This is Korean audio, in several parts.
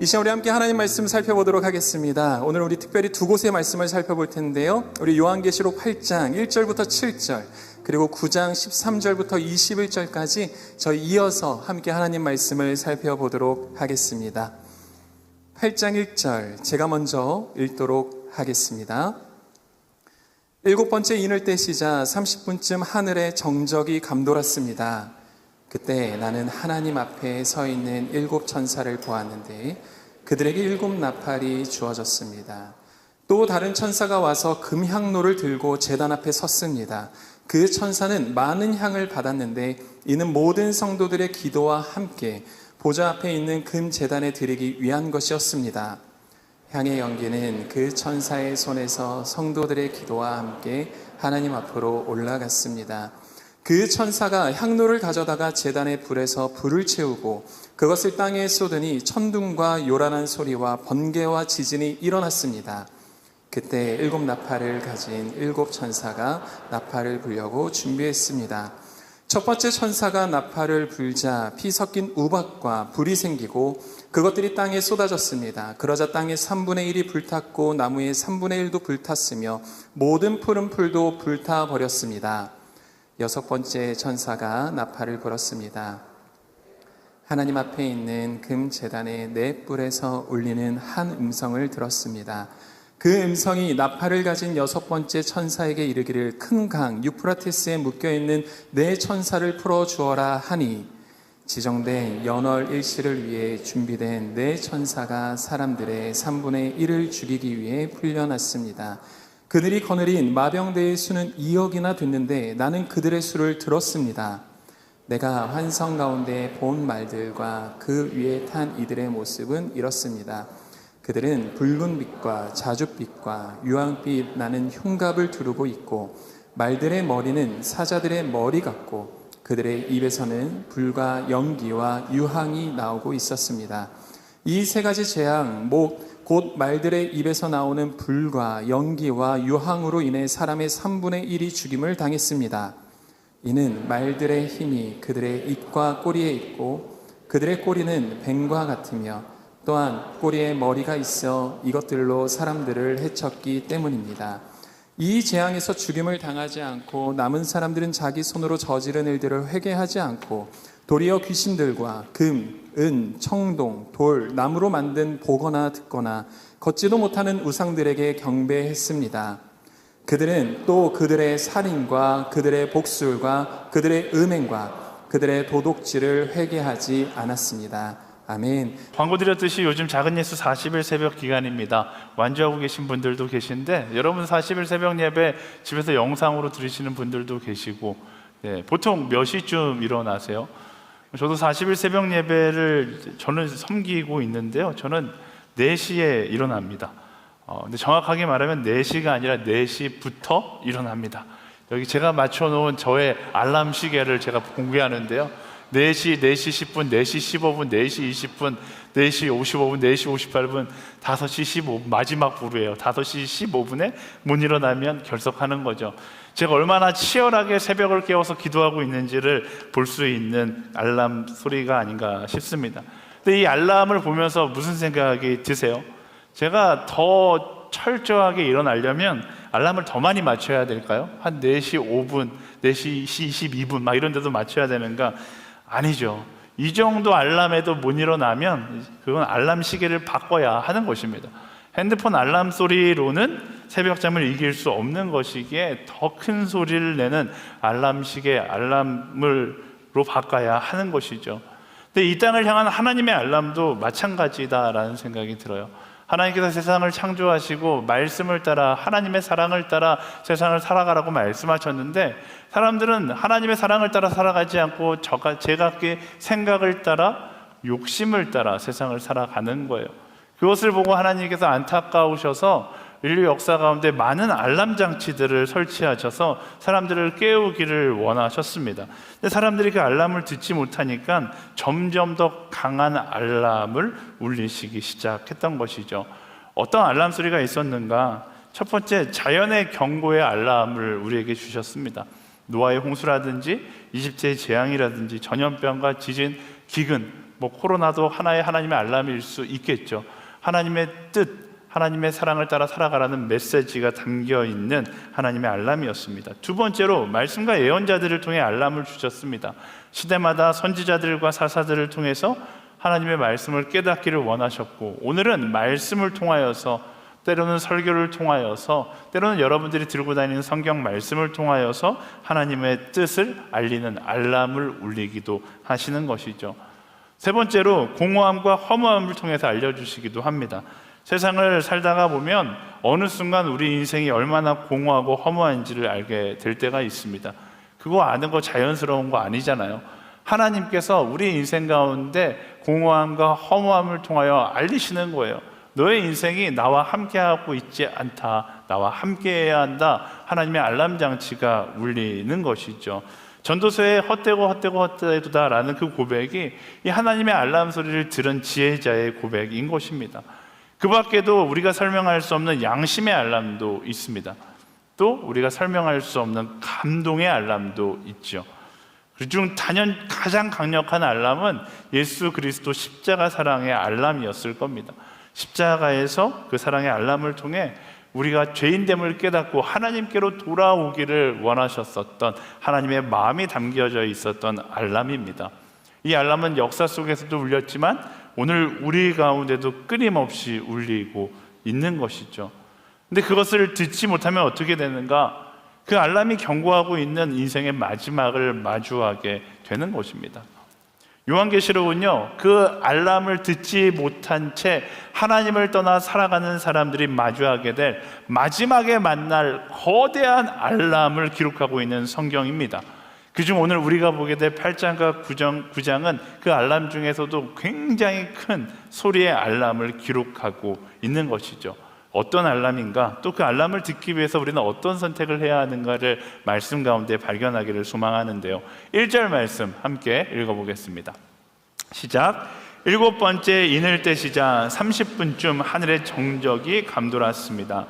이 시간 우리 함께 하나님 말씀 살펴보도록 하겠습니다. 오늘 우리 특별히 두 곳의 말씀을 살펴볼 텐데요. 우리 요한계시록 8장 1절부터 7절 그리고 9장 13절부터 21절까지 저희 이어서 함께 하나님 말씀을 살펴보도록 하겠습니다. 8장 1절 제가 먼저 읽도록 하겠습니다. 일곱 번째 인을 떼시자 30분쯤 하늘에 정적이 감돌았습니다. 그때 나는 하나님 앞에 서 있는 일곱 천사를 보았는데 그들에게 일곱 나팔이 주어졌습니다. 또 다른 천사가 와서 금향로를 들고 제단 앞에 섰습니다. 그 천사는 많은 향을 받았는데 이는 모든 성도들의 기도와 함께 보좌 앞에 있는 금 제단에 드리기 위한 것이었습니다. 향의 연기는 그 천사의 손에서 성도들의 기도와 함께 하나님 앞으로 올라갔습니다. 그 천사가 향로를 가져다가 제단의 불에서 불을 채우고 그것을 땅에 쏟으니 천둥과 요란한 소리와 번개와 지진이 일어났습니다. 그때 일곱 나팔을 가진 일곱 천사가 나팔을 불려고 준비했습니다. 첫 번째 천사가 나팔을 불자 피 섞인 우박과 불이 생기고 그것들이 땅에 쏟아졌습니다. 그러자 땅의 3분의 1이 불탔고 나무의 3분의 1도 불탔으며 모든 푸른 풀도 불타 버렸습니다. 여섯 번째 천사가 나팔을 불었습니다. 하나님 앞에 있는 금 제단의 네 뿔에서 울리는 한 음성을 들었습니다. 그 음성이 나팔을 가진 여섯 번째 천사에게 이르기를 큰 강 유프라테스에 묶여있는 네 천사를 풀어주어라 하니 지정된 연월 일시를 위해 준비된 네 천사가 사람들의 3분의 1을 죽이기 위해 풀려났습니다. 그들이 거느린 마병대의 수는 2억이나 됐는데 나는 그들의 수를 들었습니다. 내가 환성 가운데 본 말들과 그 위에 탄 이들의 모습은 이렇습니다. 그들은 붉은 빛과 자줏빛과 유황빛 나는 흉갑을 두르고 있고 말들의 머리는 사자들의 머리 같고 그들의 입에서는 불과 연기와 유황이 나오고 있었습니다. 이 세 가지 재앙 곧 말들의 입에서 나오는 불과 연기와 유황으로 인해 사람의 3분의 1이 죽임을 당했습니다. 이는 말들의 힘이 그들의 입과 꼬리에 있고 그들의 꼬리는 뱀과 같으며 또한 꼬리에 머리가 있어 이것들로 사람들을 해쳤기 때문입니다. 이 재앙에서 죽임을 당하지 않고 남은 사람들은 자기 손으로 저지른 일들을 회개하지 않고 도리어 귀신들과 금, 은, 청동, 돌, 나무로 만든 보거나 듣거나 걷지도 못하는 우상들에게 경배했습니다. 그들은 또 그들의 살인과 그들의 복술과 그들의 음행과 그들의 도둑질을 회개하지 않았습니다. 아멘. 광고 드렸듯이 요즘 작은 예수 40일 새벽 기간입니다. 완주하고 계신 분들도 계신데 여러분 40일 새벽 예배 집에서 영상으로 들으시는 분들도 계시고 보통 몇 시쯤 일어나세요? 저도 40일 새벽 예배를 저는 섬기고 있는데요. 저는 4시에 일어납니다. 근데 정확하게 말하면 4시가 아니라 4시부터 일어납니다. 여기 제가 맞춰놓은 저의 알람 시계를 제가 공개하는데요. 4시, 4시 10분, 4시 15분, 4시 20분, 4시 55분, 4시 58분, 5시 15분 마지막 부르예요. 5시 15분에 못 일어나면 결석하는 거죠. 제가 얼마나 치열하게 새벽을 깨워서 기도하고 있는지를 볼 수 있는 알람 소리가 아닌가 싶습니다. 근데 이 알람을 보면서 무슨 생각이 드세요? 제가 더 철저하게 일어나려면 알람을 더 많이 맞춰야 될까요? 한 4시 5분, 4시 22분 막 이런 데도 맞춰야 되는가? 아니죠. 이 정도 알람에도 못 일어나면 그건 알람 시계를 바꿔야 하는 것입니다. 핸드폰 알람 소리로는 새벽잠을 이길 수 없는 것이기에 더 큰 소리를 내는 알람 시계, 알람으로 바꿔야 하는 것이죠. 근데 이 땅을 향한 하나님의 알람도 마찬가지다라는 생각이 들어요. 하나님께서 세상을 창조하시고 말씀을 따라 하나님의 사랑을 따라 세상을 살아가라고 말씀하셨는데 사람들은 하나님의 사랑을 따라 살아가지 않고 제각기 생각을 따라 욕심을 따라 세상을 살아가는 거예요. 그것을 보고 하나님께서 안타까우셔서 인류 역사 가운데 많은 알람 장치들을 설치하셔서 사람들을 깨우기를 원하셨습니다. 근데 사람들이 그 알람을 듣지 못하니까 점점 더 강한 알람을 울리시기 시작했던 것이죠. 어떤 알람 소리가 있었는가? 첫 번째, 자연의 경고의 알람을 우리에게 주셨습니다. 노아의 홍수라든지 이집트의 재앙이라든지 전염병과 지진, 기근, 뭐 코로나도 하나의 하나님의 알람일 수 있겠죠. 하나님의 뜻, 하나님의 사랑을 따라 살아가라는 메시지가 담겨있는 하나님의 알람이었습니다. 두 번째로 말씀과 예언자들을 통해 알람을 주셨습니다. 시대마다 선지자들과 사사들을 통해서 하나님의 말씀을 깨닫기를 원하셨고, 오늘은 말씀을 통하여서, 때로는 설교를 통하여서, 때로는 여러분들이 들고 다니는 성경 말씀을 통하여서 하나님의 뜻을 알리는 알람을 울리기도 하시는 것이죠. 세 번째로 공허함과 허무함을 통해서 알려주시기도 합니다. 세상을 살다가 보면 어느 순간 우리 인생이 얼마나 공허하고 허무한지를 알게 될 때가 있습니다. 그거 아는 거 자연스러운 거 아니잖아요. 하나님께서 우리 인생 가운데 공허함과 허무함을 통하여 알리시는 거예요. 너의 인생이 나와 함께하고 있지 않다, 나와 함께해야 한다, 하나님의 알람 장치가 울리는 것이죠. 전도서의 헛되고 헛되고 헛되도다라는 그 고백이 이 하나님의 알람 소리를 들은 지혜자의 고백인 것입니다. 그 밖에도 우리가 설명할 수 없는 양심의 알람도 있습니다. 또 우리가 설명할 수 없는 감동의 알람도 있죠. 그중 단연 가장 강력한 알람은 예수 그리스도 십자가 사랑의 알람이었을 겁니다. 십자가에서 그 사랑의 알람을 통해 우리가 죄인됨을 깨닫고 하나님께로 돌아오기를 원하셨었던 하나님의 마음이 담겨져 있었던 알람입니다. 이 알람은 역사 속에서도 울렸지만 오늘 우리 가운데도 끊임없이 울리고 있는 것이죠. 근데 그것을 듣지 못하면 어떻게 되는가? 그 알람이 경고하고 있는 인생의 마지막을 마주하게 되는 것입니다. 요한계시록은요, 그 알람을 듣지 못한 채 하나님을 떠나 살아가는 사람들이 마주하게 될 마지막에 만날 거대한 알람을 기록하고 있는 성경입니다. 그중 오늘 우리가 보게 될 8장과 9장은 그 알람 중에서도 굉장히 큰 소리의 알람을 기록하고 있는 것이죠. 어떤 알람인가, 또 그 알람을 듣기 위해서 우리는 어떤 선택을 해야 하는가를 말씀 가운데 발견하기를 소망하는데요. 1절 말씀 함께 읽어보겠습니다. 시작. 7번째 이늘 때 시작 30분쯤 하늘의 정적이 감돌았습니다.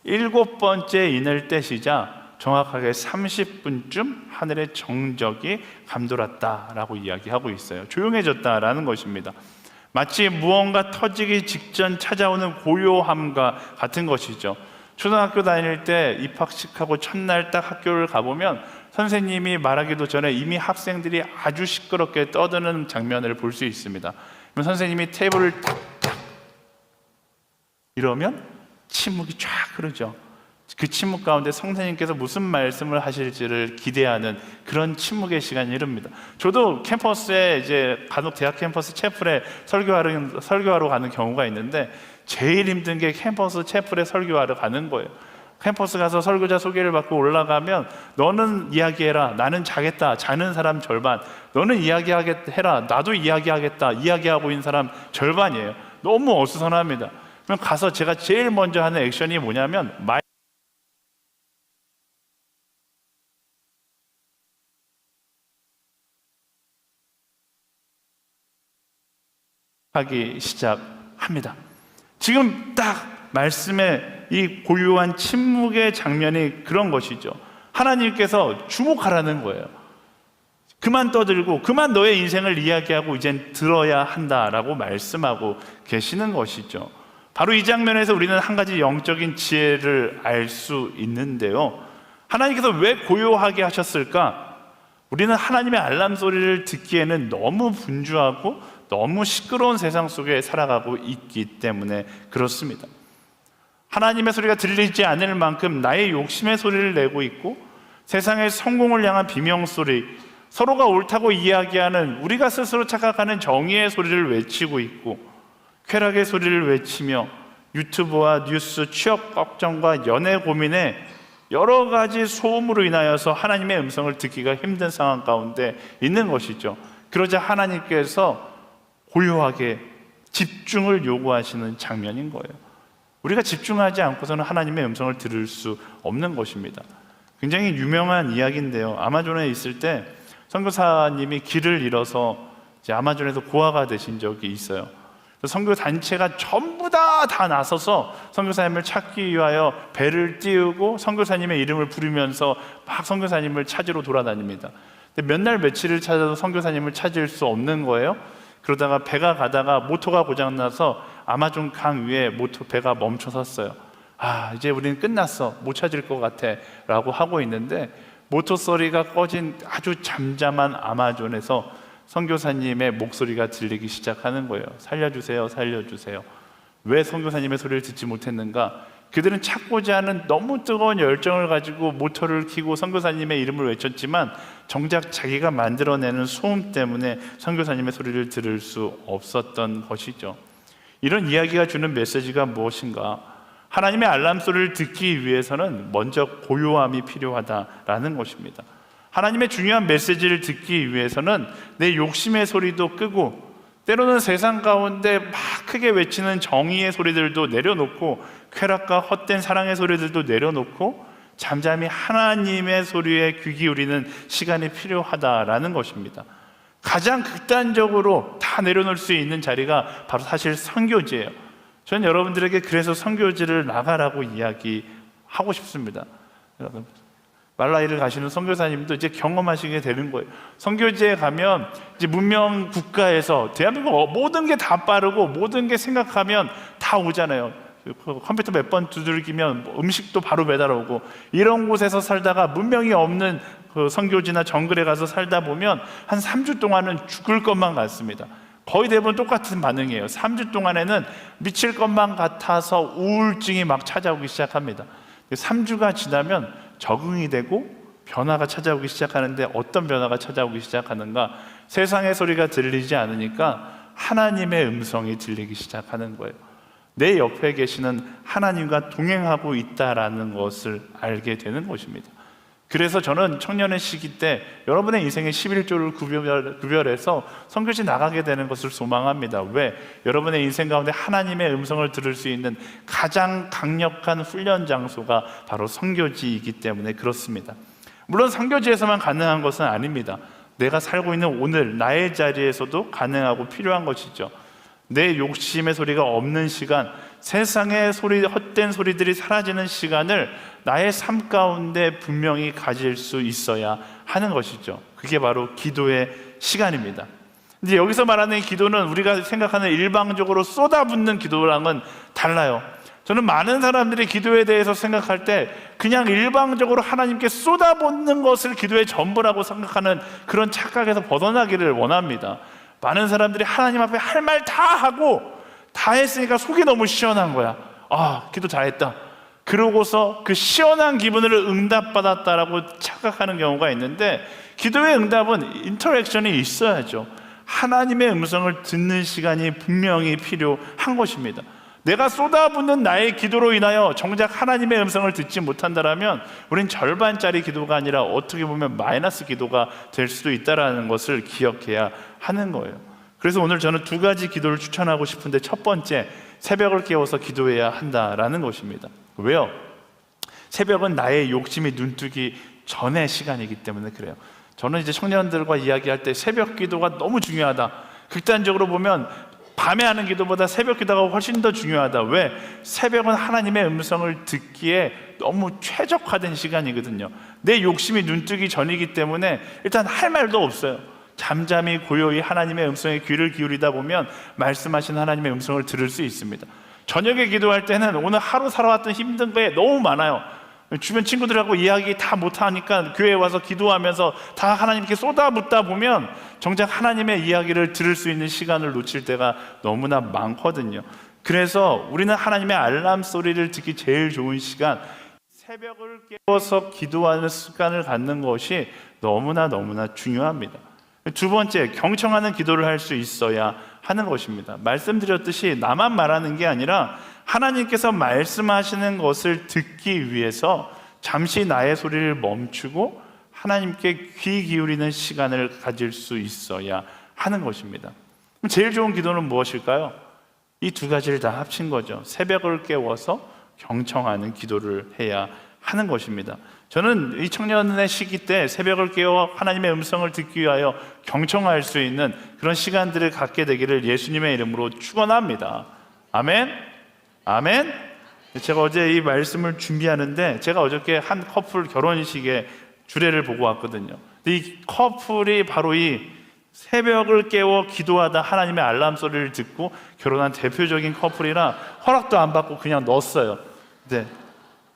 7번째 이늘 때 시작 정확하게 30분쯤 하늘의 정적이 감돌았다라고 이야기하고 있어요. 조용해졌다라는 것입니다. 마치 무언가 터지기 직전 찾아오는 고요함과 같은 것이죠. 초등학교 다닐 때 입학식하고 첫날 딱 학교를 가보면 선생님이 말하기도 전에 이미 학생들이 아주 시끄럽게 떠드는 장면을 볼 수 있습니다. 그럼 선생님이 테이블을 탁탁 이러면 침묵이 쫙 흐르죠. 그 침묵 가운데 선생님께서 무슨 말씀을 하실지를 기대하는 그런 침묵의 시간이 흐릅니다. 저도 캠퍼스에 이제 간혹 대학 캠퍼스 채플에 설교하러 가는 경우가 있는데 제일 힘든 게 캠퍼스 채플에 설교하러 가는 거예요. 캠퍼스 가서 설교자 소개를 받고 올라가면 너는 이야기해라, 나는 자겠다, 자는 사람 절반, 너는 이야기해라, 나도 이야기하겠다, 이야기하고 있는 사람 절반이에요. 너무 어수선합니다. 그럼 가서 제가 제일 먼저 하는 액션이 뭐냐면 하기 시작합니다. 지금 딱 말씀의 이 고요한 침묵의 장면이 그런 것이죠. 하나님께서 주목하라는 거예요. 그만 떠들고 그만 너의 인생을 이야기하고 이젠 들어야 한다라고 말씀하고 계시는 것이죠. 바로 이 장면에서 우리는 한 가지 영적인 지혜를 알 수 있는데요. 하나님께서 왜 고요하게 하셨을까? 우리는 하나님의 알람 소리를 듣기에는 너무 분주하고 너무 시끄러운 세상 속에 살아가고 있기 때문에 그렇습니다. 하나님의 소리가 들리지 않을 만큼 나의 욕심의 소리를 내고 있고 세상의 성공을 향한 비명소리, 서로가 옳다고 이야기하는 우리가 스스로 착각하는 정의의 소리를 외치고 있고 쾌락의 소리를 외치며 유튜브와 뉴스, 취업 걱정과 연애 고민에 여러 가지 소음으로 인하여서 하나님의 음성을 듣기가 힘든 상황 가운데 있는 것이죠. 그러자 하나님께서 고요하게 집중을 요구하시는 장면인 거예요. 우리가 집중하지 않고서는 하나님의 음성을 들을 수 없는 것입니다. 굉장히 유명한 이야기인데요. 아마존에 있을 때 선교사님이 길을 잃어서 이제 아마존에서 고아가 되신 적이 있어요. 선교 단체가 전부 다 나서서 선교사님을 찾기 위하여 배를 띄우고 선교사님의 이름을 부르면서 막 선교사님을 찾으러 돌아다닙니다. 근데 몇 날 며칠을 찾아도 선교사님을 찾을 수 없는 거예요. 그러다가 배가 가다가 모터가 고장나서 아마존 강 위에 배가 멈춰 섰어요. 이제 우리는 끝났어, 못 찾을 것 같아 라고 하고 있는데, 모터 소리가 꺼진 아주 잠잠한 아마존에서 선교사님의 목소리가 들리기 시작하는 거예요. 살려주세요, 살려주세요. 왜 선교사님의 소리를 듣지 못했는가? 그들은 찾고자 하는 너무 뜨거운 열정을 가지고 모터를 켜고 선교사님의 이름을 외쳤지만 정작 자기가 만들어내는 소음 때문에 선교사님의 소리를 들을 수 없었던 것이죠. 이런 이야기가 주는 메시지가 무엇인가? 하나님의 알람 소리를 듣기 위해서는 먼저 고요함이 필요하다라는 것입니다. 하나님의 중요한 메시지를 듣기 위해서는 내 욕심의 소리도 끄고, 때로는 세상 가운데 막 크게 외치는 정의의 소리들도 내려놓고, 쾌락과 헛된 사랑의 소리들도 내려놓고 잠잠히 하나님의 소리에 귀 기울이는 시간이 필요하다라는 것입니다. 가장 극단적으로 다 내려놓을 수 있는 자리가 바로 사실 선교지예요. 저는 여러분들에게 그래서 선교지를 나가라고 이야기하고 싶습니다. 말라이를 가시는 선교사님도 이제 경험하시게 되는 거예요. 선교지에 가면 이제 문명 국가에서 대한민국 모든 게 다 빠르고 모든 게 생각하면 다 오잖아요. 컴퓨터 몇 번 두들기면 음식도 바로 배달 오고, 이런 곳에서 살다가 문명이 없는 그 선교지나 정글에 가서 살다 보면 한 3주 동안은 죽을 것만 같습니다. 거의 대부분 똑같은 반응이에요. 3주 동안에는 미칠 것만 같아서 우울증이 막 찾아오기 시작합니다. 3주가 지나면 적응이 되고 변화가 찾아오기 시작하는데, 어떤 변화가 찾아오기 시작하는가? 세상의 소리가 들리지 않으니까 하나님의 음성이 들리기 시작하는 거예요. 내 옆에 계시는 하나님과 동행하고 있다라는 것을 알게 되는 것입니다. 그래서 저는 청년의 시기 때 여러분의 인생의 11조를 구별해서 선교지 나가게 되는 것을 소망합니다. 왜? 여러분의 인생 가운데 하나님의 음성을 들을 수 있는 가장 강력한 훈련 장소가 바로 선교지이기 때문에 그렇습니다. 물론 선교지에서만 가능한 것은 아닙니다. 내가 살고 있는 오늘 나의 자리에서도 가능하고 필요한 것이죠. 내 욕심의 소리가 없는 시간, 세상의 소리, 헛된 소리들이 사라지는 시간을 나의 삶 가운데 분명히 가질 수 있어야 하는 것이죠. 그게 바로 기도의 시간입니다. 근데 여기서 말하는 기도는 우리가 생각하는 일방적으로 쏟아붓는 기도랑은 달라요. 저는 많은 사람들이 기도에 대해서 생각할 때 그냥 일방적으로 하나님께 쏟아붓는 것을 기도의 전부라고 생각하는 그런 착각에서 벗어나기를 원합니다. 많은 사람들이 하나님 앞에 할 말 다 하고 다 했으니까 속이 너무 시원한 거야. 기도 잘했다. 그러고서 그 시원한 기분을 응답받았다라고 착각하는 경우가 있는데, 기도의 응답은 인터랙션이 있어야죠. 하나님의 음성을 듣는 시간이 분명히 필요한 것입니다. 내가 쏟아붓는 나의 기도로 인하여 정작 하나님의 음성을 듣지 못한다면 우린 절반짜리 기도가 아니라 어떻게 보면 마이너스 기도가 될 수도 있다는 것을 기억해야 하는 거예요. 그래서 오늘 저는 두 가지 기도를 추천하고 싶은데, 첫 번째, 새벽을 깨워서 기도해야 한다라는 것입니다. 왜요? 새벽은 나의 욕심이 눈뜨기 전의 시간이기 때문에 그래요. 저는 이제 청년들과 이야기할 때 새벽 기도가 너무 중요하다, 극단적으로 보면 밤에 하는 기도보다 새벽 기도가 훨씬 더 중요하다. 왜? 새벽은 하나님의 음성을 듣기에 너무 최적화된 시간이거든요. 내 욕심이 눈뜨기 전이기 때문에 일단 할 말도 없어요. 잠잠히 고요히 하나님의 음성에 귀를 기울이다 보면 말씀하신 하나님의 음성을 들을 수 있습니다. 저녁에 기도할 때는 오늘 하루 살아왔던 힘든 게 너무 많아요. 주변 친구들하고 이야기 다 못하니까 교회에 와서 기도하면서 다 하나님께 쏟아붓다 보면 정작 하나님의 이야기를 들을 수 있는 시간을 놓칠 때가 너무나 많거든요. 그래서 우리는 하나님의 알람 소리를 듣기 제일 좋은 시간, 새벽을 깨워서 기도하는 습관을 갖는 것이 너무나 중요합니다. 두 번째, 경청하는 기도를 할 수 있어야 하는 것입니다. 말씀드렸듯이 나만 말하는 게 아니라 하나님께서 말씀하시는 것을 듣기 위해서 잠시 나의 소리를 멈추고 하나님께 귀 기울이는 시간을 가질 수 있어야 하는 것입니다. 그럼 제일 좋은 기도는 무엇일까요? 이 두 가지를 다 합친 거죠. 새벽을 깨워서 경청하는 기도를 해야 하는 것입니다. 저는 이 청년의 시기 때 새벽을 깨워 하나님의 음성을 듣기 위하여 경청할 수 있는 그런 시간들을 갖게 되기를 예수님의 이름으로 축원합니다. 아멘. 아멘. 제가 어제 이 말씀을 준비하는데, 제가 어저께 한 커플 결혼식에 주례를 보고 왔거든요. 이 커플이 바로 이 새벽을 깨워 기도하다 하나님의 알람 소리를 듣고 결혼한 대표적인 커플이라 허락도 안 받고 그냥 넣었어요. 네.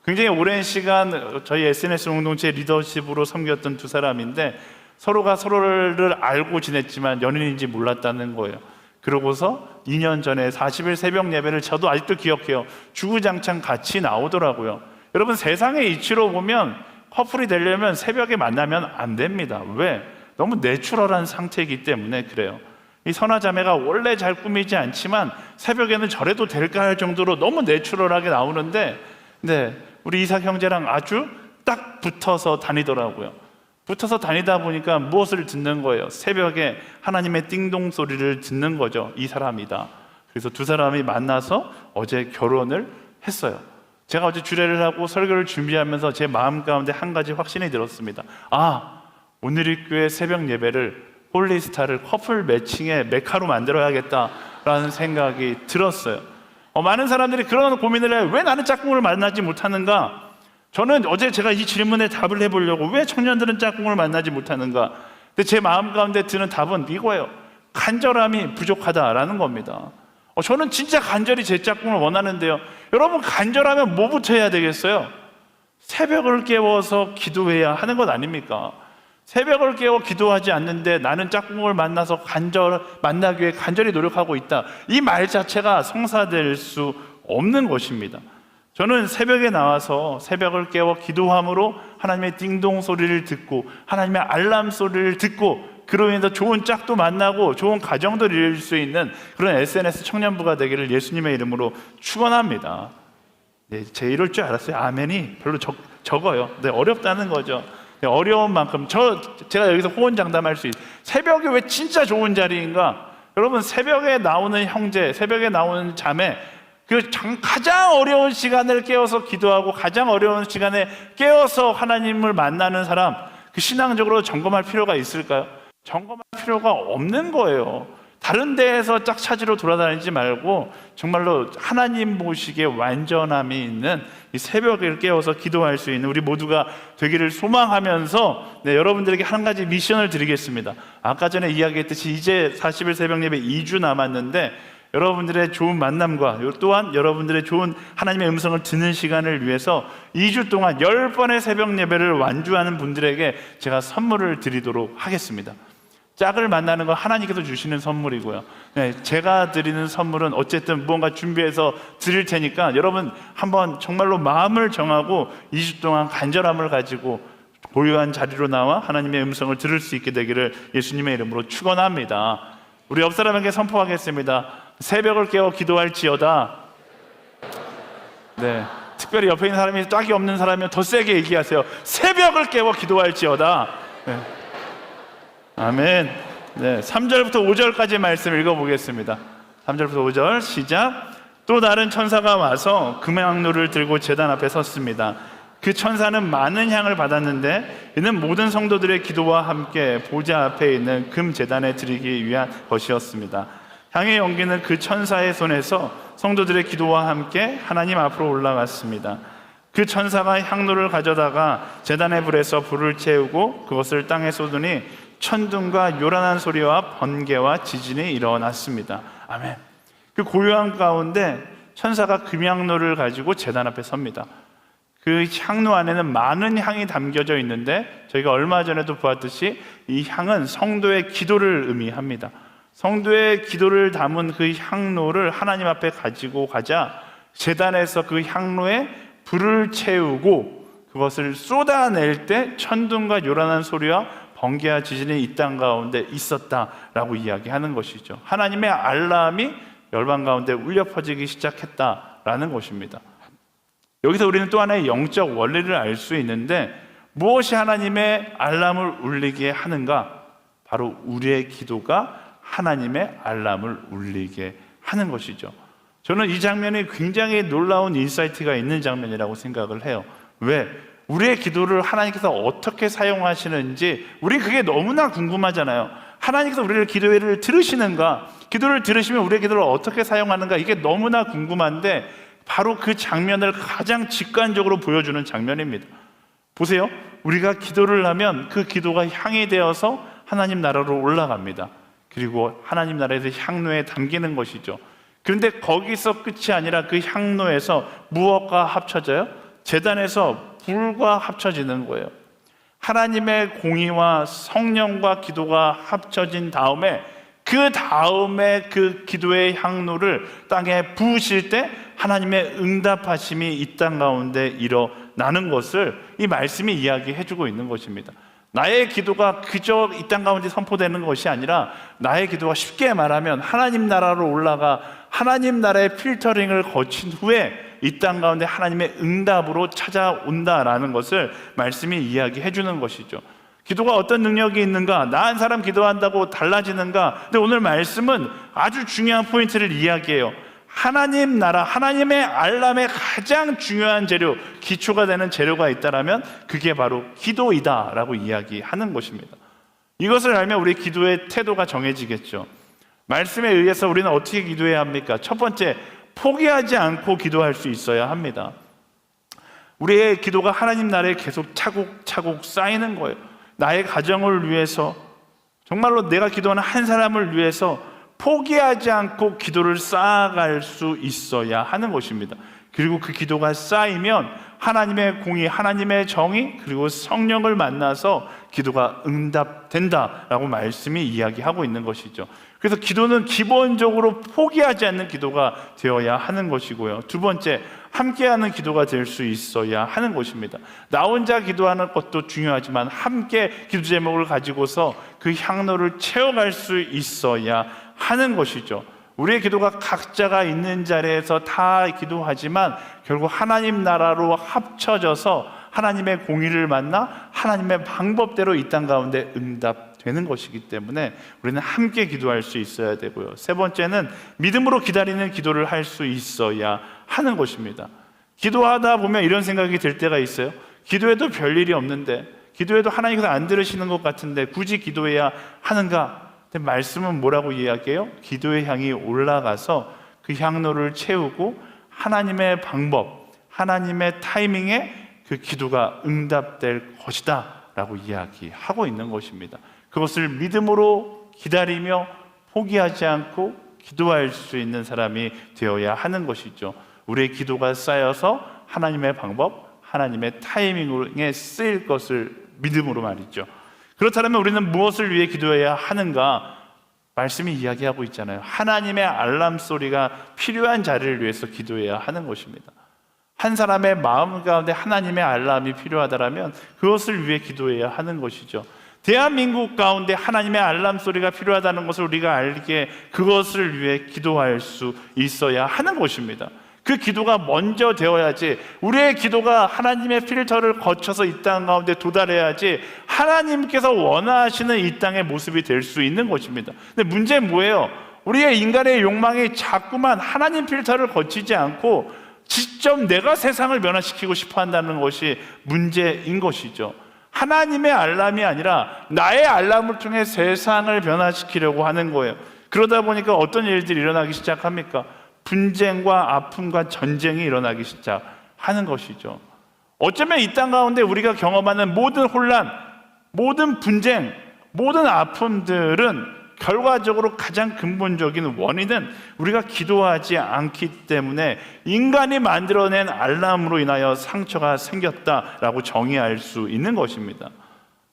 굉장히 오랜 시간 저희 SNS 공동체 리더십으로 섬겼던 두 사람인데 서로가 서로를 알고 지냈지만 연인인지 몰랐다는 거예요. 그러고서 2년 전에 40일 새벽 예배를 저도 아직도 기억해요. 주구장창 같이 나오더라고요. 여러분, 세상의 이치로 보면 커플이 되려면 새벽에 만나면 안 됩니다. 왜? 너무 내추럴한 상태이기 때문에 그래요. 이 선화자매가 원래 잘 꾸미지 않지만 새벽에는 저래도 될까 할 정도로 너무 내추럴하게 나오는데, 네, 우리 이삭 형제랑 아주 딱 붙어서 다니더라고요. 붙어서 다니다 보니까 무엇을 듣는 거예요? 새벽에 하나님의 띵동 소리를 듣는 거죠. 이 사람이다. 그래서 두 사람이 만나서 어제 결혼을 했어요. 제가 어제 주례를 하고 설교를 준비하면서 제 마음 가운데 한 가지 확신이 들었습니다. 오늘 교회 새벽 예배를 홀리스타를 커플 매칭의 메카로 만들어야겠다라는 생각이 들었어요. 많은 사람들이 그런 고민을 해요. 왜 나는 짝꿍을 만나지 못하는가? 저는 어제 제가 이 질문에 답을 해보려고, 왜 청년들은 짝꿍을 만나지 못하는가? 근데 제 마음 가운데 드는 답은 이거예요. 간절함이 부족하다라는 겁니다. 저는 진짜 간절히 제 짝꿍을 원하는데요. 여러분, 간절하면 뭐부터 해야 되겠어요? 새벽을 깨워서 기도해야 하는 것 아닙니까? 새벽을 깨워 기도하지 않는데 나는 짝꿍을 만나서 만나기 위해 간절히 노력하고 있다. 이 말 자체가 성사될 수 없는 것입니다. 저는 새벽에 나와서 새벽을 깨워 기도함으로 하나님의 띵동 소리를 듣고 하나님의 알람 소리를 듣고 그로 인해서 좋은 짝도 만나고 좋은 가정도 이룰 수 있는 그런 SNS 청년부가 되기를 예수님의 이름으로 축원합니다. 네, 제 이럴 줄 알았어요. 아멘이 별로 적어요. 네, 어렵다는 거죠. 네, 어려운 만큼 제가 여기서 호언장담할 수 있어요. 새벽이 왜 진짜 좋은 자리인가? 여러분, 새벽에 나오는 형제, 새벽에 나오는 자매, 가장 어려운 시간을 깨워서 기도하고 가장 어려운 시간에 깨워서 하나님을 만나는 사람, 그 신앙적으로 점검할 필요가 있을까요? 점검할 필요가 없는 거예요. 다른 데에서 짝 찾으러 돌아다니지 말고 정말로 하나님 보시기에 완전함이 있는 이 새벽을 깨워서 기도할 수 있는 우리 모두가 되기를 소망하면서, 네, 여러분들에게 한 가지 미션을 드리겠습니다. 아까 전에 이야기했듯이 이제 40일 새벽 예배 2주 남았는데 여러분들의 좋은 만남과 또한 여러분들의 좋은 하나님의 음성을 듣는 시간을 위해서 2주 동안 10번의 새벽 예배를 완주하는 분들에게 제가 선물을 드리도록 하겠습니다. 짝을 만나는 건 하나님께서 주시는 선물이고요. 네, 제가 드리는 선물은 어쨌든 무언가 준비해서 드릴 테니까 여러분 한번 정말로 마음을 정하고 2주 동안 간절함을 가지고 고요한 자리로 나와 하나님의 음성을 들을 수 있게 되기를 예수님의 이름으로 축원합니다. 우리 옆 사람에게 선포하겠습니다. 새벽을 깨워 기도할지어다. 네, 특별히 옆에 있는 사람이 짝이 없는 사람이면 더 세게 얘기하세요. 새벽을 깨워 기도할지어다. 네. 아멘. 네, 3절부터 5절까지 말씀 읽어보겠습니다. 3절부터 5절 시작. 또 다른 천사가 와서 금향로를 들고 제단 앞에 섰습니다. 그 천사는 많은 향을 받았는데 이는 모든 성도들의 기도와 함께 보좌 앞에 있는 금 제단에 드리기 위한 것이었습니다. 향의 연기는 그 천사의 손에서 성도들의 기도와 함께 하나님 앞으로 올라갔습니다. 그 천사가 향로를 가져다가 제단의 불에서 불을 채우고 그것을 땅에 쏟으니 천둥과 요란한 소리와 번개와 지진이 일어났습니다. 아멘. 그 고요한 가운데 천사가 금향로를 가지고 제단 앞에 섭니다. 그 향로 안에는 많은 향이 담겨져 있는데 저희가 얼마 전에도 보았듯이 이 향은 성도의 기도를 의미합니다. 성도의 기도를 담은 그 향로를 하나님 앞에 가지고 가자 제단에서 그 향로에 불을 채우고 그것을 쏟아낼 때 천둥과 요란한 소리와 번개와 지진이 이 땅 가운데 있었다라고 이야기하는 것이죠. 하나님의 알람이 열방 가운데 울려 퍼지기 시작했다라는 것입니다. 여기서 우리는 또 하나의 영적 원리를 알 수 있는데 무엇이 하나님의 알람을 울리게 하는가? 바로 우리의 기도가 하나님의 알람을 울리게 하는 것이죠. 저는 이 장면이 굉장히 놀라운 인사이트가 있는 장면이라고 생각을 해요. 왜? 우리의 기도를 하나님께서 어떻게 사용하시는지 우리 그게 너무나 궁금하잖아요. 하나님께서 우리를 기도를 들으시는가? 기도를 들으시면 우리의 기도를 어떻게 사용하는가? 이게 너무나 궁금한데 바로 그 장면을 가장 직관적으로 보여주는 장면입니다. 보세요. 우리가 기도를 하면 그 기도가 향이 되어서 하나님 나라로 올라갑니다. 그리고 하나님 나라에서 향로에 담기는 것이죠. 그런데 거기서 끝이 아니라 그 향로에서 무엇과 합쳐져요? 제단에서 불과 합쳐지는 거예요. 하나님의 공의와 성령과 기도가 합쳐진 다음에 그 기도의 향로를 땅에 부으실 때 하나님의 응답하심이 이 땅 가운데 일어나는 것을 이 말씀이 이야기해주고 있는 것입니다. 나의 기도가 그저 이 땅 가운데 선포되는 것이 아니라 나의 기도가 쉽게 말하면 하나님 나라로 올라가 하나님 나라의 필터링을 거친 후에 이 땅 가운데 하나님의 응답으로 찾아온다라는 것을 말씀이 이야기해 주는 것이죠. 기도가 어떤 능력이 있는가? 나 한 사람 기도한다고 달라지는가? 근데 오늘 말씀은 아주 중요한 포인트를 이야기해요. 하나님 나라, 하나님의 알람의 가장 중요한 재료, 기초가 되는 재료가 있다라면 그게 바로 기도이다라고 이야기하는 것입니다. 이것을 알면 우리 기도의 태도가 정해지겠죠. 말씀에 의해서 우리는 어떻게 기도해야 합니까? 첫 번째, 포기하지 않고 기도할 수 있어야 합니다. 우리의 기도가 하나님 나라에 계속 차곡차곡 쌓이는 거예요. 나의 가정을 위해서, 정말로 내가 기도하는 한 사람을 위해서 포기하지 않고 기도를 쌓아갈 수 있어야 하는 것입니다. 그리고 그 기도가 쌓이면 하나님의 공의, 하나님의 정의, 그리고 성령을 만나서 기도가 응답된다라고 말씀이 이야기하고 있는 것이죠. 그래서 기도는 기본적으로 포기하지 않는 기도가 되어야 하는 것이고요. 두 번째, 함께하는 기도가 될 수 있어야 하는 것입니다. 나 혼자 기도하는 것도 중요하지만 함께 기도 제목을 가지고서 그 향로를 채워갈 수 있어야 하는 것이죠. 우리의 기도가 각자가 있는 자리에서 다 기도하지만 결국 하나님 나라로 합쳐져서 하나님의 공의를 만나 하나님의 방법대로 이 땅 가운데 응답되는 것이기 때문에 우리는 함께 기도할 수 있어야 되고요. 세 번째는 믿음으로 기다리는 기도를 할 수 있어야 하는 것입니다. 기도하다 보면 이런 생각이 들 때가 있어요. 기도해도 별일이 없는데, 기도해도 하나님께서 안 들으시는 것 같은데 굳이 기도해야 하는가? 근데 말씀은 뭐라고 이야기해요? 기도의 향이 올라가서 그 향로를 채우고 하나님의 방법, 하나님의 타이밍에 그 기도가 응답될 것이다 라고 이야기하고 있는 것입니다. 그것을 믿음으로 기다리며 포기하지 않고 기도할 수 있는 사람이 되어야 하는 것이죠. 우리의 기도가 쌓여서 하나님의 방법, 하나님의 타이밍에 쓰일 것을 믿음으로 말이죠. 그렇다면 우리는 무엇을 위해 기도해야 하는가? 말씀이 이야기하고 있잖아요. 하나님의 알람 소리가 필요한 자리를 위해서 기도해야 하는 것입니다. 한 사람의 마음 가운데 하나님의 알람이 필요하다면 그것을 위해 기도해야 하는 것이죠. 대한민국 가운데 하나님의 알람 소리가 필요하다는 것을 우리가 알기에 그것을 위해 기도할 수 있어야 하는 것입니다. 그 기도가 먼저 되어야지, 우리의 기도가 하나님의 필터를 거쳐서 이 땅 가운데 도달해야지 하나님께서 원하시는 이 땅의 모습이 될 수 있는 것입니다. 근데 문제는 뭐예요? 우리의 인간의 욕망이 자꾸만 하나님 필터를 거치지 않고 직접 내가 세상을 변화시키고 싶어 한다는 것이 문제인 것이죠. 하나님의 알람이 아니라 나의 알람을 통해 세상을 변화시키려고 하는 거예요. 그러다 보니까 어떤 일들이 일어나기 시작합니까? 분쟁과 아픔과 전쟁이 일어나기 시작하는 것이죠. 어쩌면 이 땅 가운데 우리가 경험하는 모든 혼란, 모든 분쟁, 모든 아픔들은 결과적으로 가장 근본적인 원인은 우리가 기도하지 않기 때문에 인간이 만들어낸 알람으로 인하여 상처가 생겼다라고 정의할 수 있는 것입니다.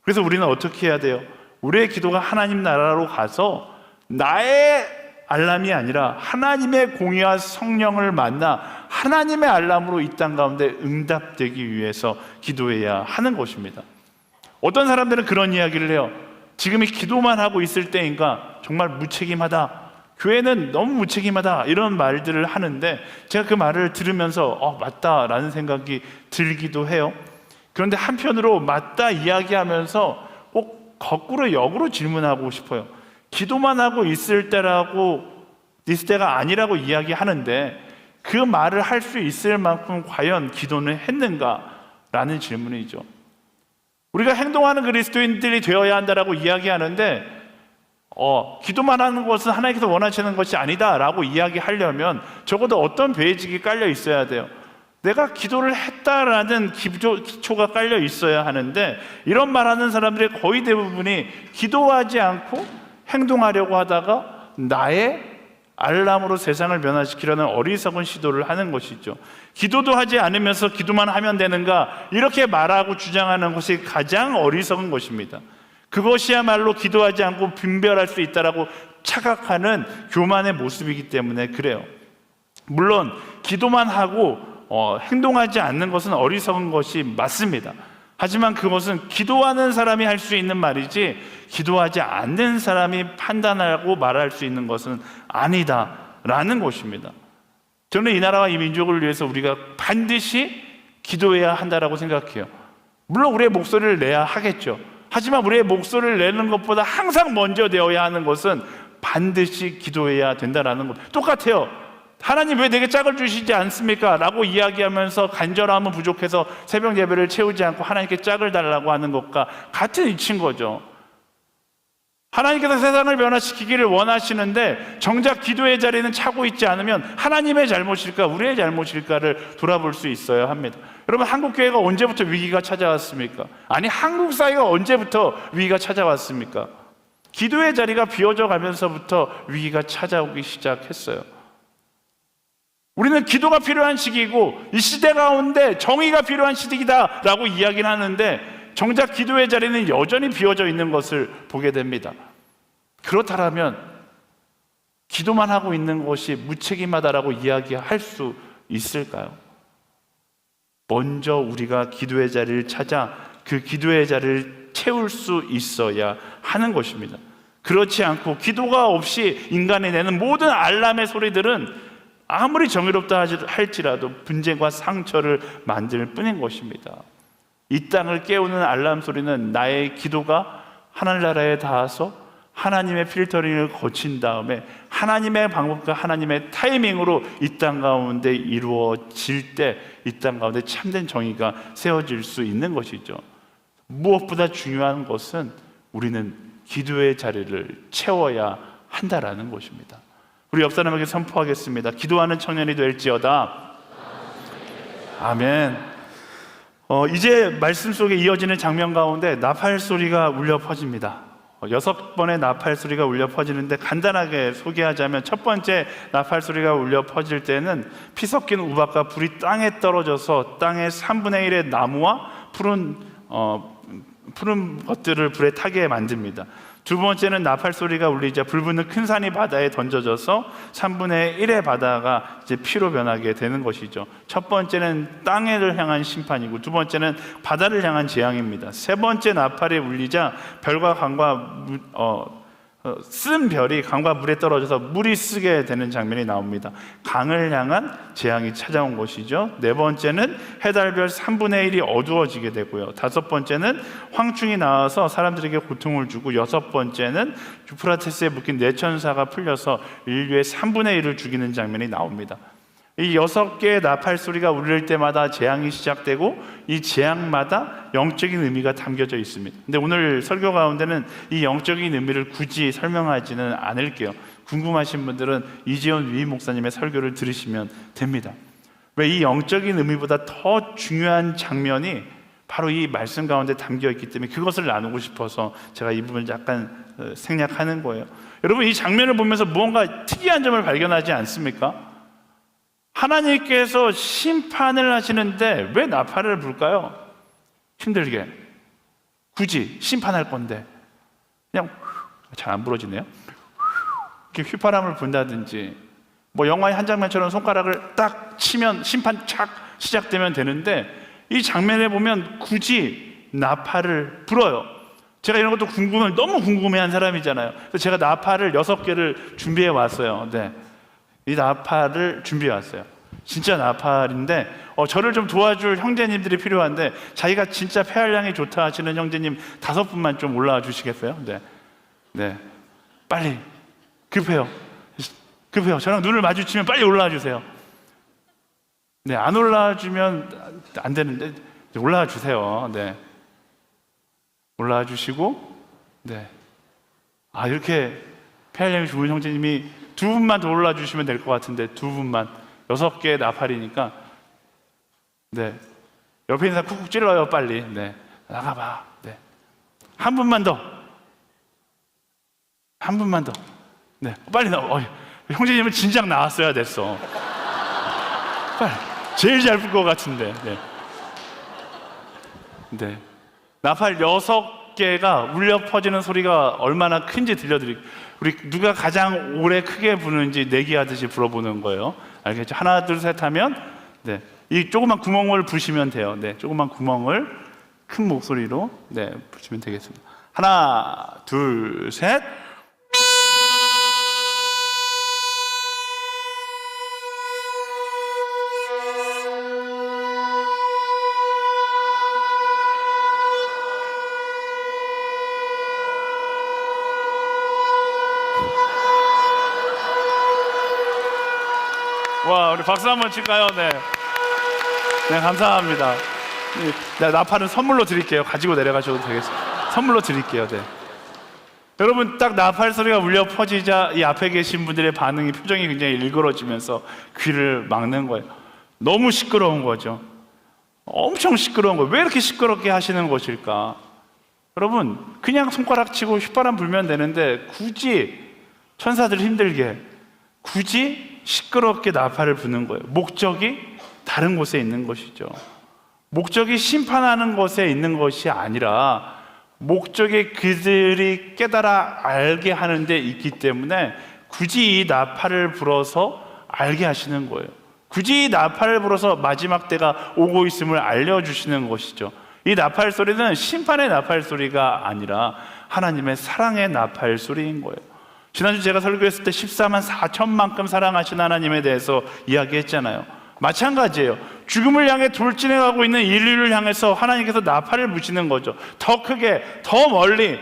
그래서 우리는 어떻게 해야 돼요? 우리의 기도가 하나님 나라로 가서 나의 알람이 아니라 하나님의 공의와 성령을 만나 하나님의 알람으로 이 땅 가운데 응답되기 위해서 기도해야 하는 것입니다. 어떤 사람들은 그런 이야기를 해요. 지금이 기도만 하고 있을 때인가 정말 무책임하다, 교회는 너무 무책임하다, 이런 말들을 하는데 제가 그 말을 들으면서 맞다라는 생각이 들기도 해요. 그런데 한편으로 맞다 이야기하면서 꼭 거꾸로 역으로 질문하고 싶어요. 기도만 하고 있을 때가 아니라고 이야기하는데 그 말을 할 수 있을 만큼 과연 기도는 했는가라는 질문이죠. 우리가 행동하는 그리스도인들이 되어야 한다라고 이야기하는데 기도만 하는 것은 하나님께서 원하시는 것이 아니다라고 이야기하려면 적어도 어떤 베이직이 깔려 있어야 돼요. 내가 기도를 했다라는 기초가 깔려 있어야 하는데, 이런 말하는 사람들의 거의 대부분이 기도하지 않고 행동하려고 하다가 나의 알람으로 세상을 변화시키려는 어리석은 시도를 하는 것이죠. 기도도 하지 않으면서 기도만 하면 되는가, 이렇게 말하고 주장하는 것이 가장 어리석은 것입니다. 그것이야말로 기도하지 않고 분별할 수 있다라고 착각하는 교만의 모습이기 때문에 그래요. 물론 기도만 하고 행동하지 않는 것은 어리석은 것이 맞습니다. 하지만 그것은 기도하는 사람이 할 수 있는 말이지, 기도하지 않는 사람이 판단하고 말할 수 있는 것은 아니다라는 것입니다. 저는 이 나라와 이 민족을 위해서 우리가 반드시 기도해야 한다라고 생각해요. 물론 우리의 목소리를 내야 하겠죠. 하지만 우리의 목소리를 내는 것보다 항상 먼저 되어야 하는 것은 반드시 기도해야 된다라는 것. 똑같아요. 하나님 왜 내게 짝을 주시지 않습니까? 라고 이야기하면서 간절함은 부족해서 새벽 예배를 채우지 않고 하나님께 짝을 달라고 하는 것과 같은 이치인 거죠. 하나님께서 세상을 변화시키기를 원하시는데 정작 기도의 자리는 차고 있지 않으면 하나님의 잘못일까 우리의 잘못일까를 돌아볼 수 있어야 합니다. 여러분, 한국교회가 언제부터 위기가 찾아왔습니까? 아니, 한국 사회가 언제부터 위기가 찾아왔습니까? 기도의 자리가 비워져 가면서부터 위기가 찾아오기 시작했어요. 우리는 기도가 필요한 시기이고 이 시대 가운데 정의가 필요한 시기다라고 이야기는 하는데, 정작 기도의 자리는 여전히 비워져 있는 것을 보게 됩니다. 그렇다면 기도만 하고 있는 것이 무책임하다라고 이야기할 수 있을까요? 먼저 우리가 기도의 자리를 찾아 그 기도의 자리를 채울 수 있어야 하는 것입니다. 그렇지 않고 기도가 없이 인간이 내는 모든 알람의 소리들은 아무리 정의롭다 할지라도 분쟁과 상처를 만들 뿐인 것입니다. 이 땅을 깨우는 알람 소리는 나의 기도가 하늘나라에 닿아서 하나님의 필터링을 거친 다음에 하나님의 방법과 하나님의 타이밍으로 이 땅 가운데 이루어질 때 이 땅 가운데 참된 정의가 세워질 수 있는 것이죠. 무엇보다 중요한 것은 우리는 기도의 자리를 채워야 한다라는 것입니다. 우리 옆 사람에게 선포하겠습니다. 기도하는 청년이 될지어다. 아멘. 이제 말씀 속에 이어지는 장면 가운데 나팔 소리가 울려 퍼집니다. 6번의 나팔 소리가 울려 퍼지는데, 간단하게 소개하자면 첫 번째 나팔 소리가 울려 퍼질 때는 피 섞인 우박과 불이 땅에 떨어져서 땅의 3분의 1의 나무와 푸른 것들을 불에 타게 만듭니다. 두 번째는 나팔 소리가 울리자 불 붙는 큰 산이 바다에 던져져서 3분의 1의 바다가 이제 피로 변하게 되는 것이죠. 첫 번째는 땅을 향한 심판이고 두 번째는 바다를 향한 재앙입니다. 세 번째 나팔이 울리자 별과 강과 쓴 별이 강과 물에 떨어져서 물이 쓰게 되는 장면이 나옵니다. 강을 향한 재앙이 찾아온 것이죠. 네 번째는 해달별 3분의 1이 어두워지게 되고요. 다섯 번째는 황충이 나와서 사람들에게 고통을 주고, 여섯 번째는 유프라테스에 묶인 네 천사가 풀려서 인류의 3분의 1을 죽이는 장면이 나옵니다. 이 6개의 나팔 소리가 울릴 때마다 재앙이 시작되고 이 재앙마다 영적인 의미가 담겨져 있습니다. 근데 오늘 설교 가운데는 이 영적인 의미를 굳이 설명하지는 않을게요. 궁금하신 분들은 이재원 위 목사님의 설교를 들으시면 됩니다. 왜 이 영적인 의미보다 더 중요한 장면이 바로 이 말씀 가운데 담겨 있기 때문에 그것을 나누고 싶어서 제가 이 부분을 약간 생략하는 거예요. 여러분, 이 장면을 보면서 무언가 특이한 점을 발견하지 않습니까? 하나님께서 심판을 하시는데 왜 나팔을 불까요? 힘들게. 굳이 심판할 건데 그냥 잘 안 부러지네요. 이렇게 휘파람을 분다든지, 뭐 영화의 한 장면처럼 손가락을 딱 치면 심판 착 시작되면 되는데, 이 장면에 보면 굳이 나팔을 불어요. 제가 이런 것도 너무 궁금해한 사람이잖아요. 그래서 제가 나팔을 6개를 준비해 왔어요. 네. 이 나팔을 준비해 왔어요. 진짜 나팔인데 저를 좀 도와줄 형제님들이 필요한데, 자기가 진짜 폐활량이 좋다 하시는 형제님 5분만 좀 올라와 주시겠어요? 네. 빨리. 급해요. 저랑 눈을 마주치면 빨리 올라와 주세요. 네, 안 올라와 주면 안 되는데 올라와 주세요. 네. 올라와 주시고, 네. 이렇게 폐활량이 좋은 형제님이 2분만 더 올라와 주시면 될 것 같은데, 2분만. 6개의 나팔이니까 네. 옆에 있는 사람 쿡쿡 찔러요, 빨리. 네. 나가봐. 네. 한 분만 더. 한 분만 더. 네. 빨리 나와. 형제님은 진작 나왔어야 됐어. 빨리. 제일 잘 불 것 같은데. 네. 네. 나팔 6개가 울려 퍼지는 소리가 얼마나 큰지 들려드릴게요. 우리 누가 가장 오래 크게 부는지 내기하듯이 불어보는 거예요. 알겠죠? 하나, 둘, 셋 하면, 네. 이 조그만 구멍을 부시면 돼요. 네. 조그만 구멍을 큰 목소리로, 네. 부시면 되겠습니다. 하나, 둘, 셋. 와, 우리 박수 한번 칠까요? 네. 네, 감사합니다. 네, 나팔은 선물로 드릴게요. 가지고 내려가셔도 되겠습니다. 선물로 드릴게요. 네. 여러분, 딱 나팔 소리가 울려 퍼지자 이 앞에 계신 분들의 반응이, 표정이 굉장히 일그러지면서 귀를 막는 거예요. 너무 시끄러운 거죠. 엄청 시끄러운 거예요. 왜 이렇게 시끄럽게 하시는 것일까? 여러분, 그냥 손가락 치고 휘바람 불면 되는데 굳이 천사들 힘들게 굳이 시끄럽게 나팔을 부는 거예요. 목적이 다른 곳에 있는 것이죠. 목적이 심판하는 곳에 있는 것이 아니라 목적이 그들이 깨달아 알게 하는 데 있기 때문에 굳이 이 나팔을 불어서 알게 하시는 거예요. 굳이 이 나팔을 불어서 마지막 때가 오고 있음을 알려주시는 것이죠. 이 나팔 소리는 심판의 나팔 소리가 아니라 하나님의 사랑의 나팔 소리인 거예요. 지난주 제가 설교했을 때 14만 4천만큼 사랑하신 하나님에 대해서 이야기했잖아요. 마찬가지예요. 죽음을 향해 돌진해가고 있는 인류를 향해서 하나님께서 나팔을 부시는 거죠. 더 크게, 더 멀리.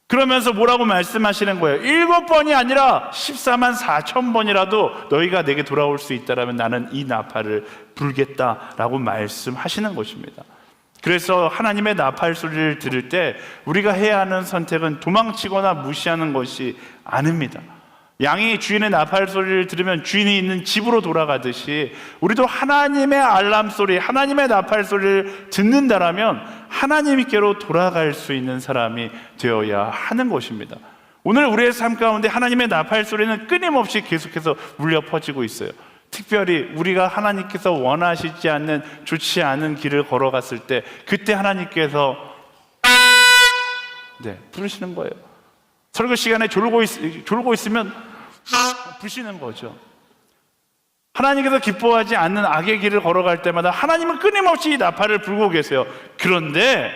그러면서 뭐라고 말씀하시는 거예요? 7번이 아니라 14만 4천 번이라도 너희가 내게 돌아올 수 있다면 나는 이 나팔을 불겠다라고 말씀하시는 것입니다. 그래서 하나님의 나팔 소리를 들을 때 우리가 해야 하는 선택은 도망치거나 무시하는 것이 아닙니다. 양이 주인의 나팔 소리를 들으면 주인이 있는 집으로 돌아가듯이 우리도 하나님의 알람 소리, 하나님의 나팔 소리를 듣는다라면 하나님께로 돌아갈 수 있는 사람이 되어야 하는 것입니다. 오늘 우리의 삶 가운데 하나님의 나팔 소리는 끊임없이 계속해서 울려 퍼지고 있어요. 특별히 우리가 하나님께서 원하시지 않는 좋지 않은 길을 걸어갔을 때 그때 하나님께서 부르시는 거예요. 설교 시간에 졸고 있으면 부시는 거죠. 하나님께서 기뻐하지 않는 악의 길을 걸어갈 때마다 하나님은 끊임없이 이 나팔을 불고 계세요. 그런데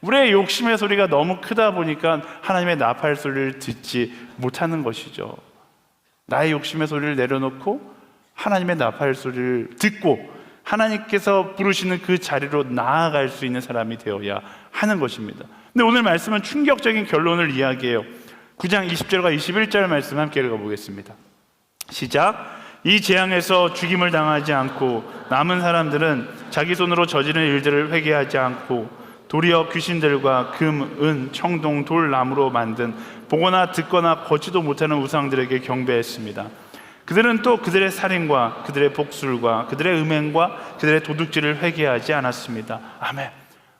우리의 욕심의 소리가 너무 크다 보니까 하나님의 나팔 소리를 듣지 못하는 것이죠. 나의 욕심의 소리를 내려놓고 하나님의 나팔 소리를 듣고 하나님께서 부르시는 그 자리로 나아갈 수 있는 사람이 되어야 하는 것입니다. 근데 오늘 말씀은 충격적인 결론을 이야기해요. 9장 20절과 21절 말씀 함께 읽어보겠습니다. 시작. 이 재앙에서 죽임을 당하지 않고 남은 사람들은 자기 손으로 저지른 일들을 회개하지 않고 도리어 귀신들과 금, 은, 청동, 돌, 나무로 만든 보거나 듣거나 걷지도 못하는 우상들에게 경배했습니다. 그들은 또 그들의 살인과 그들의 복술과 그들의 음행과 그들의 도둑질을 회개하지 않았습니다. 아멘.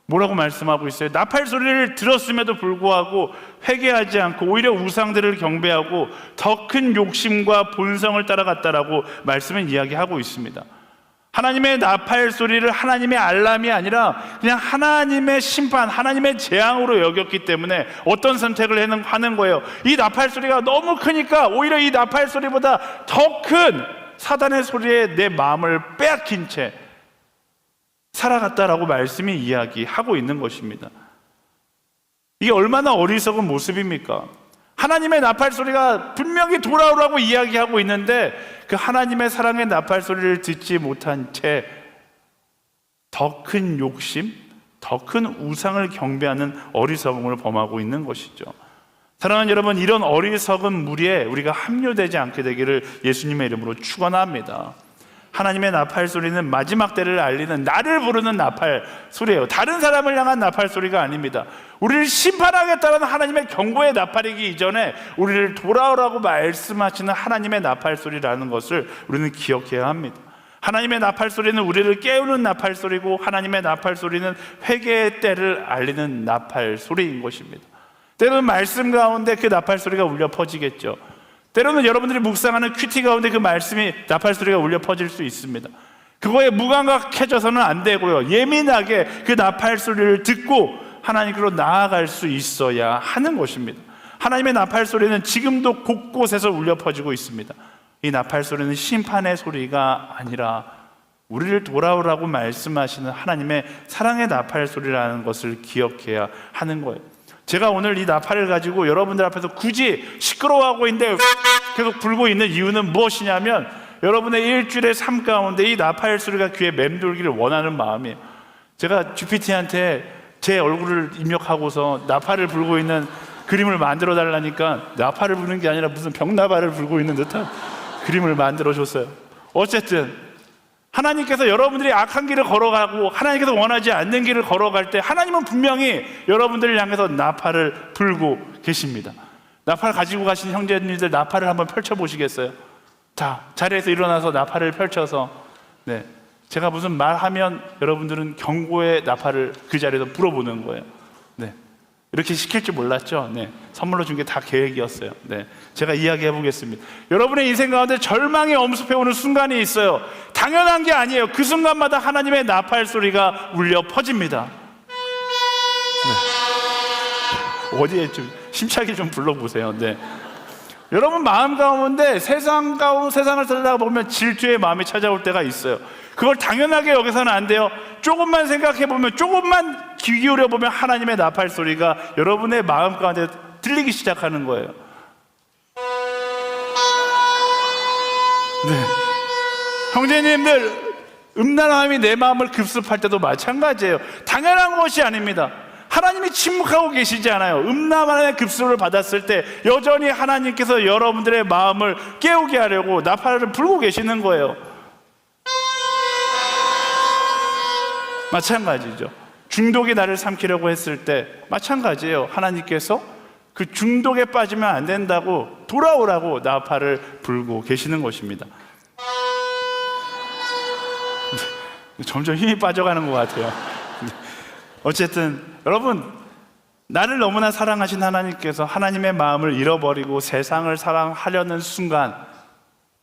뭐라고 말씀하고 있어요? 나팔 소리를 들었음에도 불구하고 회개하지 않고 오히려 우상들을 경배하고 더 큰 욕심과 본성을 따라갔다라고 말씀은 이야기하고 있습니다. 하나님의 나팔 소리를 하나님의 알람이 아니라 그냥 하나님의 심판, 하나님의 재앙으로 여겼기 때문에 어떤 선택을 하는 거예요? 이 나팔 소리가 너무 크니까 오히려 이 나팔 소리보다 더 큰 사단의 소리에 내 마음을 빼앗긴 채 살아갔다라고 말씀이 이야기하고 있는 것입니다. 이게 얼마나 어리석은 모습입니까? 하나님의 나팔 소리가 분명히 돌아오라고 이야기하고 있는데 그 하나님의 사랑의 나팔 소리를 듣지 못한 채 더 큰 욕심, 더 큰 우상을 경배하는 어리석음을 범하고 있는 것이죠. 사랑하는 여러분, 이런 어리석은 무리에 우리가 합류되지 않게 되기를 예수님의 이름으로 축원합니다. 하나님의 나팔 소리는 마지막 때를 알리는 나를 부르는 나팔 소리예요. 다른 사람을 향한 나팔 소리가 아닙니다. 우리를 심판하겠다는 하나님의 경고의 나팔이기 이전에 우리를 돌아오라고 말씀하시는 하나님의 나팔 소리라는 것을 우리는 기억해야 합니다. 하나님의 나팔 소리는 우리를 깨우는 나팔 소리고, 하나님의 나팔 소리는 회개의 때를 알리는 나팔 소리인 것입니다. 때로는 말씀 가운데 그 나팔 소리가 울려 퍼지겠죠. 때로는 여러분들이 묵상하는 큐티 가운데 그 말씀이 나팔 소리가 울려 퍼질 수 있습니다. 그거에 무감각해져서는 안 되고요, 예민하게 그 나팔 소리를 듣고 하나님께로 나아갈 수 있어야 하는 것입니다. 하나님의 나팔 소리는 지금도 곳곳에서 울려 퍼지고 있습니다. 이 나팔 소리는 심판의 소리가 아니라 우리를 돌아오라고 말씀하시는 하나님의 사랑의 나팔 소리라는 것을 기억해야 하는 거예요. 제가 오늘 이 나팔을 가지고 여러분들 앞에서 굳이 시끄러워하고 있는데 계속 불고 있는 이유는 무엇이냐면, 여러분의 일주일의 삶 가운데 이 나팔 소리가 귀에 맴돌기를 원하는 마음이에요. 제가 GPT한테 제 얼굴을 입력하고서 나팔을 불고 있는 그림을 만들어 달라니까 나팔을 부는 게 아니라 무슨 병나발을 불고 있는 듯한 그림을 만들어 줬어요. 어쨌든 하나님께서 여러분들이 악한 길을 걸어가고 하나님께서 원하지 않는 길을 걸어갈 때 하나님은 분명히 여러분들을 향해서 나팔을 불고 계십니다. 나팔 가지고 가신 형제님들, 나팔을 한번 펼쳐보시겠어요? 자, 자리에서 일어나서 나팔을 펼쳐서, 제가 무슨 말하면 여러분들은 경고의 나팔을 그 자리에서 불어보는 거예요. 이렇게 시킬 줄 몰랐죠? 선물로 준 게 다 계획이었어요. 제가 이야기해 보겠습니다. 여러분의 인생 가운데 절망이 엄습해오는 순간이 있어요. 당연한 게 아니에요. 그 순간마다 하나님의 나팔 소리가 울려 퍼집니다. 어디에 좀 힘차게 좀 불러보세요. 여러분 마음 가운데 세상을 살다가 보면 질투의 마음이 찾아올 때가 있어요. 그걸 당연하게 여기서는 안 돼요. 조금만 생각해 보면, 조금만 귀 기울여 보면 하나님의 나팔 소리가 여러분의 마음 가운데 들리기 시작하는 거예요. 형제님들, 음란함이 내 마음을 급습할 때도 마찬가지예요. 당연한 것이 아닙니다. 하나님이 침묵하고 계시지 않아요. 음란함의 급습을 받았을 때 여전히 하나님께서 여러분들의 마음을 깨우게 하려고 나팔을 불고 계시는 거예요. 마찬가지죠. 중독이 나를 삼키려고 했을 때 마찬가지예요. 하나님께서 그 중독에 빠지면 안 된다고 돌아오라고 나팔을 불고 계시는 것입니다. 점점 힘이 빠져가는 것 같아요. 어쨌든 여러분, 나를 너무나 사랑하신 하나님께서 하나님의 마음을 잃어버리고 세상을 사랑하려는 순간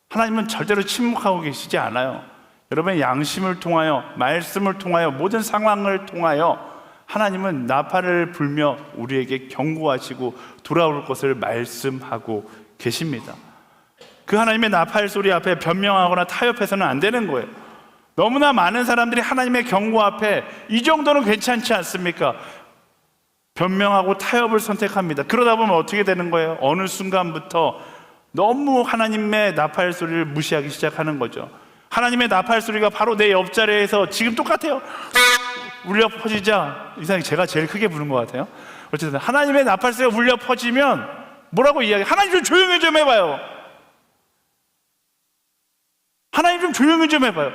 하나님은 절대로 침묵하고 계시지 않아요. 여러분의 양심을 통하여, 말씀을 통하여, 모든 상황을 통하여 하나님은 나팔을 불며 우리에게 경고하시고 돌아올 것을 말씀하고 계십니다. 그 하나님의 나팔 소리 앞에 변명하거나 타협해서는 안 되는 거예요. 너무나 많은 사람들이 하나님의 경고 앞에 이 정도는 괜찮지 않습니까? 변명하고 타협을 선택합니다. 그러다 보면 어떻게 되는 거예요? 어느 순간부터 너무 하나님의 나팔 소리를 무시하기 시작하는 거죠. 하나님의 나팔 소리가 바로 내 옆자리에서 지금 똑같아요. 울려 퍼지자, 이상하게 제가 제일 크게 부른 것 같아요. 어쨌든 하나님의 나팔 소리가 울려 퍼지면 뭐라고 이야기해요? 하나님 좀 조용히 좀 해봐요. 하나님 좀 조용히 좀 해봐요.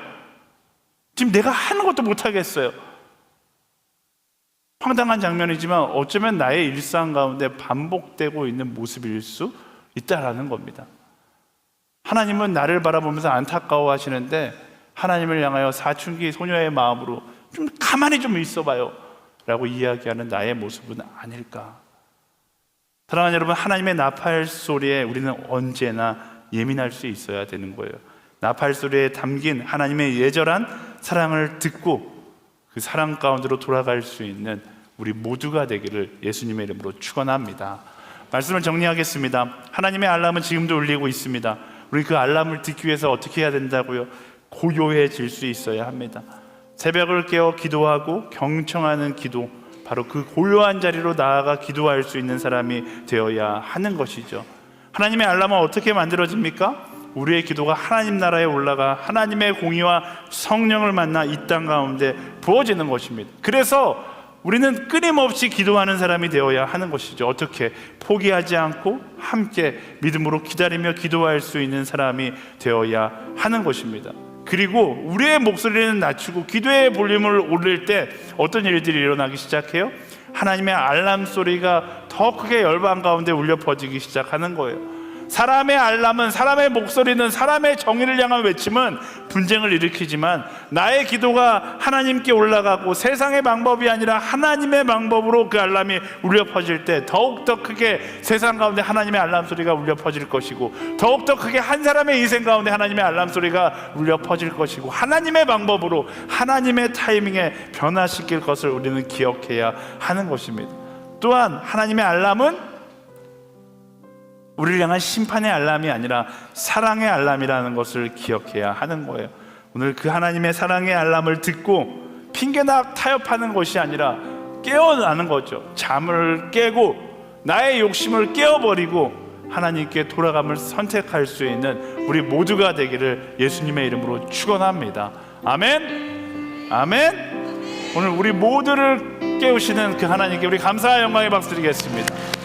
지금 내가 하는 것도 못하겠어요. 황당한 장면이지만 어쩌면 나의 일상 가운데 반복되고 있는 모습일 수 있다라는 겁니다. 하나님은 나를 바라보면서 안타까워 하시는데 하나님을 향하여 사춘기 소녀의 마음으로 좀 가만히 좀 있어봐요 라고 이야기하는 나의 모습은 아닐까. 사랑하는 여러분, 하나님의 나팔 소리에 우리는 언제나 예민할 수 있어야 되는 거예요. 나팔 소리에 담긴 하나님의 예절한 사랑을 듣고 그 사랑 가운데로 돌아갈 수 있는 우리 모두가 되기를 예수님의 이름으로 축원합니다. 말씀을 정리하겠습니다. 하나님의 알람은 지금도 울리고 있습니다. 우리 그 알람을 듣기 위해서 어떻게 해야 된다고요? 고요해질 수 있어야 합니다. 새벽을 깨어 기도하고 경청하는 기도, 바로 그 고요한 자리로 나아가 기도할 수 있는 사람이 되어야 하는 것이죠. 하나님의 알람은 어떻게 만들어집니까? 우리의 기도가 하나님 나라에 올라가 하나님의 공의와 성령을 만나 이 땅 가운데 부어지는 것입니다. 그래서 우리는 끊임없이 기도하는 사람이 되어야 하는 것이죠. 어떻게? 포기하지 않고 함께 믿음으로 기다리며 기도할 수 있는 사람이 되어야 하는 것입니다. 그리고 우리의 목소리는 낮추고 기도의 볼륨을 올릴 때 어떤 일들이 일어나기 시작해요? 하나님의 알람 소리가 더 크게 열방 가운데 울려 퍼지기 시작하는 거예요. 사람의 알람은, 사람의 목소리는, 사람의 정의를 향한 외침은 분쟁을 일으키지만, 나의 기도가 하나님께 올라가고 세상의 방법이 아니라 하나님의 방법으로 그 알람이 울려 퍼질 때 더욱더 크게 세상 가운데 하나님의 알람 소리가 울려 퍼질 것이고, 더욱더 크게 한 사람의 인생 가운데 하나님의 알람 소리가 울려 퍼질 것이고, 하나님의 방법으로 하나님의 타이밍에 변화시킬 것을 우리는 기억해야 하는 것입니다. 또한 하나님의 알람은 우리를 향한 심판의 알람이 아니라 사랑의 알람이라는 것을 기억해야 하는 거예요. 오늘 그 하나님의 사랑의 알람을 듣고 핑계나 타협하는 것이 아니라 깨어나는 거죠. 잠을 깨고 나의 욕심을 깨어버리고 하나님께 돌아감을 선택할 수 있는 우리 모두가 되기를 예수님의 이름으로 축원합니다. 아멘. 아멘. 오늘 우리 모두를 깨우시는 그 하나님께 우리 감사와 영광의 박수 드리겠습니다.